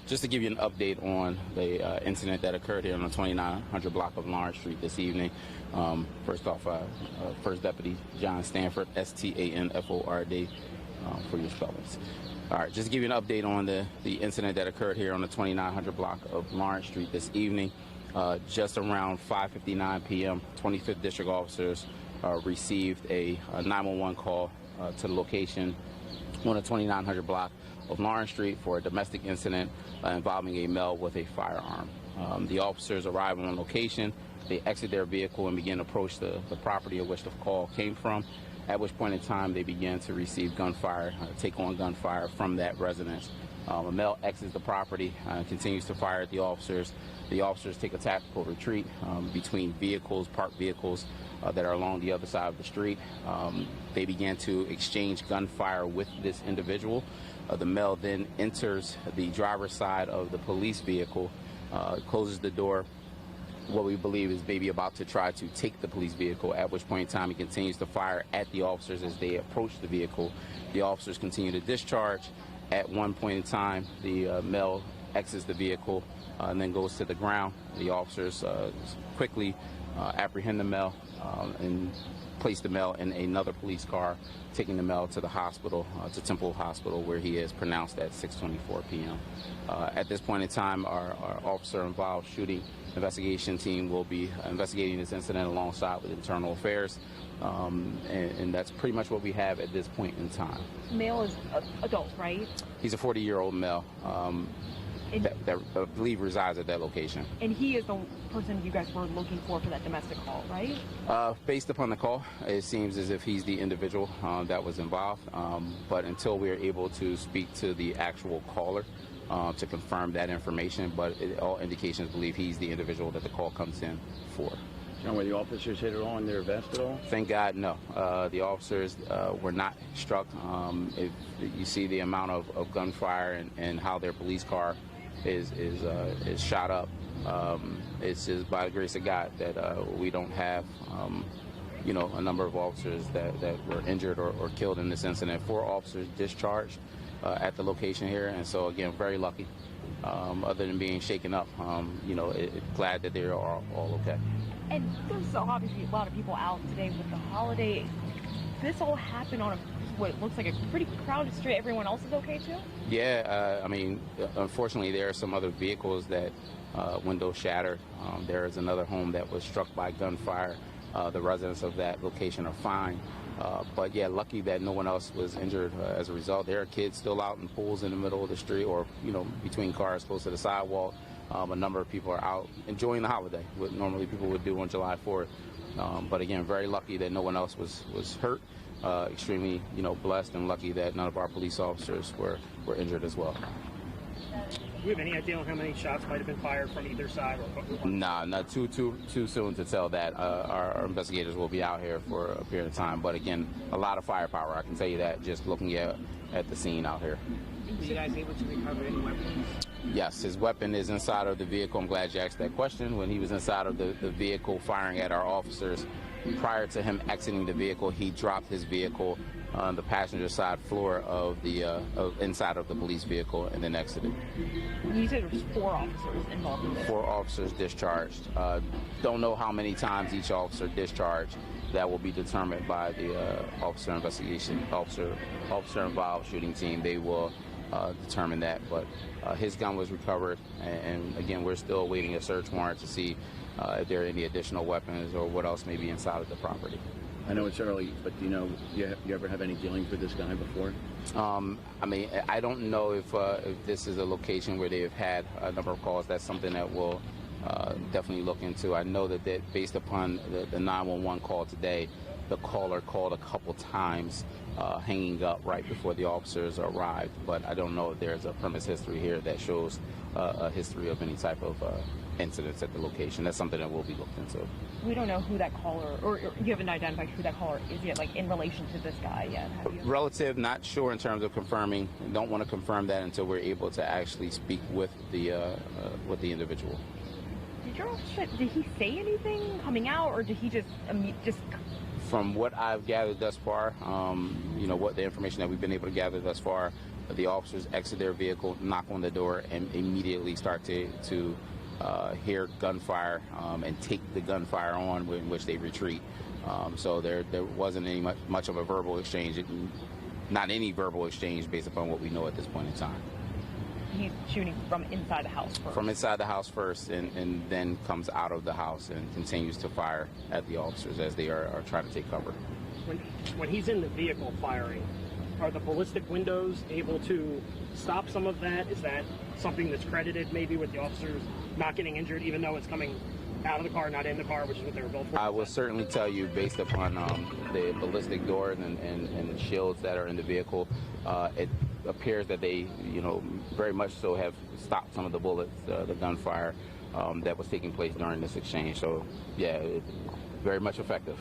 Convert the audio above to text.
Just to give you an update on the incident that occurred here on the 2900 block of Lawrence Street this evening. First off, First Deputy John Stanford, Stanford, for your spellings. All right, just to give you an update on the incident that occurred here on the 2900 block of Lawrence Street this evening. Just around 5:59 p.m., 25th District officers received a 911 call to the location on the 2900 block of Lawrence Street for a domestic incident involving a male with a firearm. The officers arrived on location. They exit their vehicle and begin to approach the property of which the call came from, at which point in time they began to receive gunfire, take on gunfire from that residence. A male exits the property, continues to fire at the officers. The officers take a tactical retreat between vehicles, parked vehicles that are along the other side of the street. They began to exchange gunfire with this individual. The male then enters the driver's side of the police vehicle, closes the door, what we believe is maybe about to try to take the police vehicle, at which point in time he continues to fire at the officers as they approach the vehicle. The officers continue to discharge. At one point in time, the male exits the vehicle and then goes to the ground. The officers quickly apprehend the male and place the male in another police car, taking the male to the hospital, to Temple Hospital, where he is pronounced at 6:24 p.m. At this point in time, our officer-involved shooting investigation team will be investigating this incident alongside with Internal Affairs, and that's pretty much what we have at this point in time. Male is adult, right? He's a 40-year-old male that I believe resides at that location. And he is the person you guys were looking for that domestic call, right? Based upon the call, it seems as if he's the individual that was involved, but until we are able to speak to the actual caller to confirm that information, but all indications believe he's the individual that the call comes in for. John, were the officers hit at all in their vest at all? Thank God, no. The officers were not struck. If you see the amount of gunfire and how their police car is shot up, it's just by the grace of God that we don't have a number of officers that were injured or killed in this incident. 4 officers discharged at the location here, and so again, very lucky. Other than being shaken up, glad that they're all okay. And there's obviously a lot of people out today with the holiday. This all happened on what looks like a pretty crowded street. Everyone else is okay too? Yeah, unfortunately, there are some other vehicles that windows shattered. There is another home that was struck by gunfire. The residents of that location are fine. But yeah, lucky that no one else was injured as a result. There are kids still out in pools in the middle of the street or, between cars close to the sidewalk. A number of people are out enjoying the holiday, what normally people would do on July 4th. But again, very lucky that no one else was hurt. Extremely, blessed and lucky that none of our police officers were injured as well. Do we have any idea on how many shots might have been fired from either side? Nah, not too soon to tell that. Our investigators will be out here for a period of time. But again, a lot of firepower. I can tell you that just looking at the scene out here. Were you guys able to recover any weapons? Yes, his weapon is inside of the vehicle. I'm glad you asked that question. When he was inside of the vehicle firing at our officers, prior to him exiting the vehicle, he dropped his vehicle on the passenger side floor of the inside of the police vehicle and then exited. You said there was 4 officers involved in this. 4 officers discharged. Don't know how many times each officer discharged. That will be determined by the officer involved shooting team. They will determine that. But his gun was recovered, and again, we're still awaiting a search warrant to see if there are any additional weapons or what else may be inside of the property. I know it's early, but you ever have any dealings with this guy before? I don't know if this is a location where they have had a number of calls. That's something that we'll definitely look into. I know that based upon the 911 call today, the caller called a couple times, hanging up right before the officers arrived. But I don't know if there's a premise history here that shows a history of any type of incidents at the location. That's something that will be looked into. We don't know who that caller, or you haven't identified who that caller is yet, like in relation to this guy yet, have you? Relative, not sure in terms of confirming. Don't want to confirm that until we're able to actually speak with the individual. Did he say anything coming out, or did he just? From what I've gathered thus far, what the information that we've been able to gather thus far, The officers exit their vehicle, knock on the door, and immediately start to hear gunfire and take the gunfire on, in which they retreat. So there wasn't any much of a verbal exchange, not any verbal exchange based upon what we know at this point in time. He's shooting from inside the house first. From inside the house first, and then comes out of the house and continues to fire at the officers as they are trying to take cover. When he's in the vehicle firing, are the ballistic windows able to stop some of that? Is that something that's credited maybe with the officers not getting injured, even though it's coming out of the car, not in the car, which is what they were built for? I will certainly tell you, based upon the ballistic doors and the shields that are in the vehicle, it appears that they, very much so have stopped some of the bullets, the gunfire that was taking place during this exchange. So, yeah, very much effective.